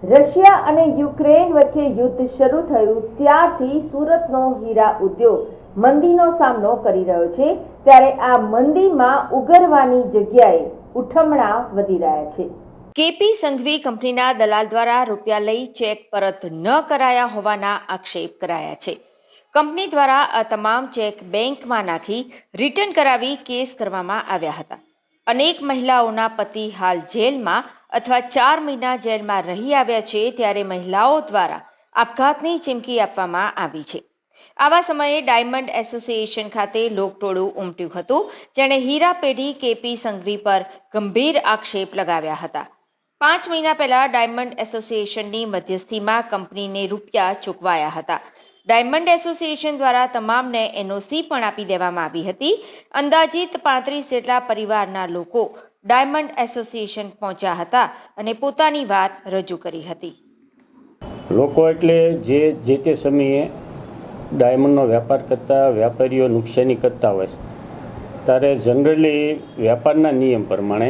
Russia અને Ukraine વચ્ચે યુદ્ધ શરૂ થયું ત્યારથી સુરતનો હીરા ઉદ્યોગ મંદીનો સામનો કરી રહ્યો છે। ત્યારે આ મંદીમાં ઉગરવાની જગ્યાએ ઉઠમણા વધી રહ્યા છે। કેપી સંઘવી કંપનીના દલાલ દ્વારા રૂપિયા લઈ ચેક પરત ન કરાયા હોવાના આક્ષેપ કરાયા છે। કંપની દ્વારા આ તમામ ચેક બેંકમાં નાખી રિટર્ન કરાવી કેસ કરવામાં આવ્યા હતા। અનેક મહિલાઓના પતિ હાલ જેલમાં અથવા 4 મહિના જેલમાં રહી આવ્યા છે। ત્યારે મહિલાઓ દ્વારા આપઘાતની ચીમકી આપવામાં આવી છે। આવા સમયે ડાયમંડ એસોસિએશન ખાતે લોકટોળું ઉમટ્યું હતું, જેણે હીરા પેઢી કેપી સંઘવી પર ગંભીર આક્ષેપ લગાવ્યા હતા। 5 મહિના પહેલા ડાયમંડ એસોસિએશનની મધ્યસ્થીમાં કંપનીને રૂપિયા ચૂકવાયા હતા। ડાયમંડ એસોસિએશન દ્વારા તમામને એનઓસી પણ આપી દેવામાં આવી હતી। અંદાજિત 35 જેટલા પરિવારના લોકો ડાયમંડ એસોસિએશન પહોંચ્યા હતા અને પોતાની વાત રજૂ કરી હતી। લોકો એટલે જે તે સમયે ડાયમંડનો વેપાર કરતા વેપારીઓ નુકસાની કરતા હોય ત્યારે જનરલી વેપારના નિયમ પ્રમાણે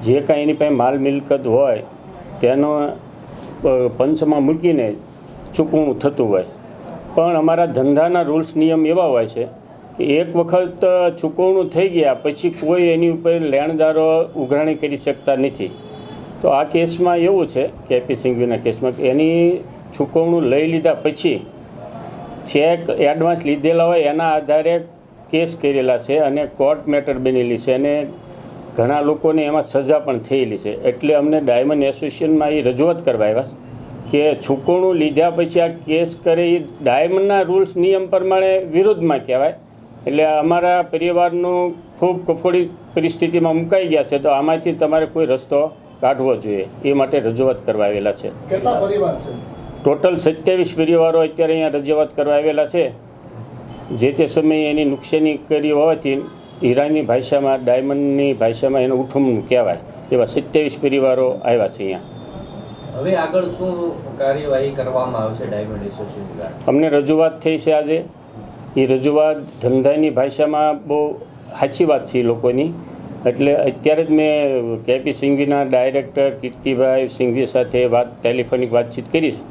જે કાંઈ એની પાસે માલ મિલકત હોય તેનો પંચમાં મૂકીને ચૂકવણું થતું હોય, પણ અમારા ધંધાના રૂલ્સ નિયમ એવા હોય છે કે એક વખત ચૂકવણું થઈ ગયા પછી કોઈ એની ઉપર લેણદારો ઉઘરાણી કરી શકતા નથી। તો આ કેસમાં એવું છે કે કેપી સંઘવીના કેસમાં કે એની ચૂકવણું લઈ લીધા પછી ચેક એડવાન્સ લીધેલા હોય એના આધારે કેસ કરેલા છે અને કોર્ટ મેટર બનેલી છે અને ઘણા લોકોને એમાં સજા પણ થયેલી છે। એટલે અમને ડાયમંડ એસોસિએશનમાં એ રજૂઆત કરવા આવ્યા કે ચૂકવણું લીધા પછી આ કેસ કરે એ ડાયમંડના રૂલ્સ નિયમ પ્રમાણે વિરોધમાં કહેવાય। એટલે અમારા પરિવારનું ખૂબ કફોડી પરિસ્થિતિમાં મુકાઈ ગયા છે, તો આમાંથી તમારે કોઈ રસ્તો કાઢવો જોઈએ એ માટે રજૂઆત કરવા આવેલા છે। કેટલા પરિવાર છે? ટોટલ 27 પરિવારો અત્યારે અહીંયા રજૂઆત કરવા આવેલા છે। જે તે સમયે એની નુકસાની કરી હોવાથી હીરાની ભાષામાં ડાયમંડની ભાષામાં એનું ઉઠમણું કહેવાય એવા 27 પરિવારો આવ્યા છે અહીંયા। હવે આગળ શું કાર્યવાહી કરવામાં આવશે ડાયમંડ એસોસિએશન દ્વારા? અમને રજૂઆત થઈ છે આજે। એ રજૂઆત ધંધાની ભાષામાં બહુ સાચી વાત છે એ લોકોની। એટલે અત્યારે જ મેં કેપી સંઘવીના ડાયરેક્ટર કીર્તિભાઈ સિંઘવી સાથે ટેલિફોનિક વાતચીત કરી છે,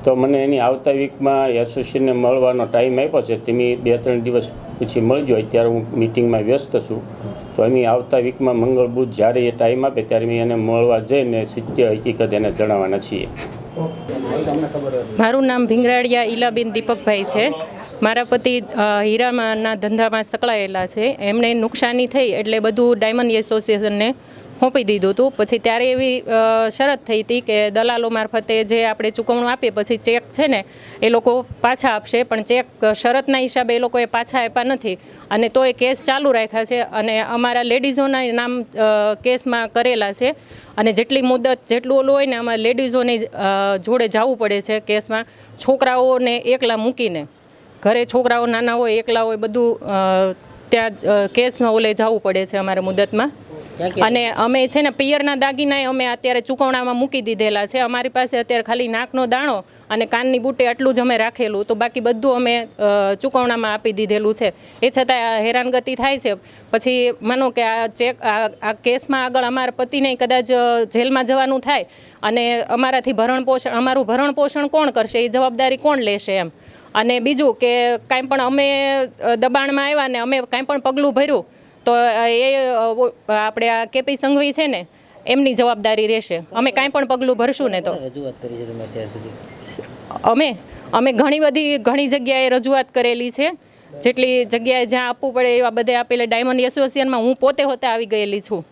તો મને એની આવતા વીકમાં એસોસિએશનને મળવાનો ટાઈમ આપ્યો છે। તમે 2-3 દિવસ પછી મળજો। અત્યારે હું મિટિંગમાં વ્યસ્ત છું, તો અમે આવતા વીકમાં મંગળ બુધ જ્યારે એ ટાઈમ આપે ત્યારે અમે એને મળવા જઈને સત્ય હકીકત એને જણાવવાના છીએ। મારું નામ ભીંગરાડિયા ઈલાબેન દીપકભાઈ છે। મારા પતિ હીરાના ધંધામાં સંકળાયેલા છે। એમને નુકસાની થઈ એટલે બધું ડાયમંડ એસોસિએશનને સોંપી દીધું હતું। પછી ત્યારે એવી શરત થઈ હતી કે દલાલો મારફતે જે આપણે ચૂકવણું આપીએ પછી ચેક છે ને એ લોકો પાછા આપશે, પણ ચેક શરતના હિસાબે એ લોકોએ પાછા આપ્યા નથી અને તો એ કેસ ચાલુ રાખ્યા છે અને અમારા લેડીઝોના નામ કેસમાં કરેલા છે। અને જેટલી મુદત જેટલું ઓલું હોય ને અમારે લેડીઝોની જોડે જવું પડે છે કેસમાં। છોકરાઓને એકલા મૂકીને, ઘરે છોકરાઓ નાના હોય એકલા હોય બધું ત્યાં કેસમાં ઓલે જવું પડે છે અમારે મુદતમાં। અને અમે છે ને પિયરના દાગીના અમે અત્યારે ચૂકવણામાં મૂકી દીધેલા છે। અમારી પાસે અત્યારે ખાલી નાકનો દાણો અને કાનની બુટ્ટે આટલું જ અમે રાખેલું, તો બાકી બધું અમે ચૂકવણામાં આપી દીધેલું છે। એ છતાં હેરાનગતિ થાય છે। પછી માનો કે આ ચેક આ કેસમાં આગળ અમારા પતિને કદાચ જેલમાં જવાનું થાય અને અમારાથી અમારું ભરણ પોષણ કોણ કરશે, એ જવાબદારી કોણ લેશે એમ। અને બીજું કે કાંઈ પણ અમે દબાણમાં આવ્યા ને અમે કાંઈ પણ પગલું ભર્યું તો એ આપણે આ કેપી સંઘવી છે ને એમની જવાબદારી રહેશે। અમે કાંઈ પણ પગલું ભરશું ને તો રજૂઆત કરી છે તમે અત્યાર સુધી? અમે ઘણી જગ્યાએ રજૂઆત કરેલી છે। જેટલી જગ્યાએ જ્યાં આપવું પડે એવા બધે આપેલા ડાયમંડ એસોસિએશનમાં હું પોતે હોતે આવી ગયેલી છું।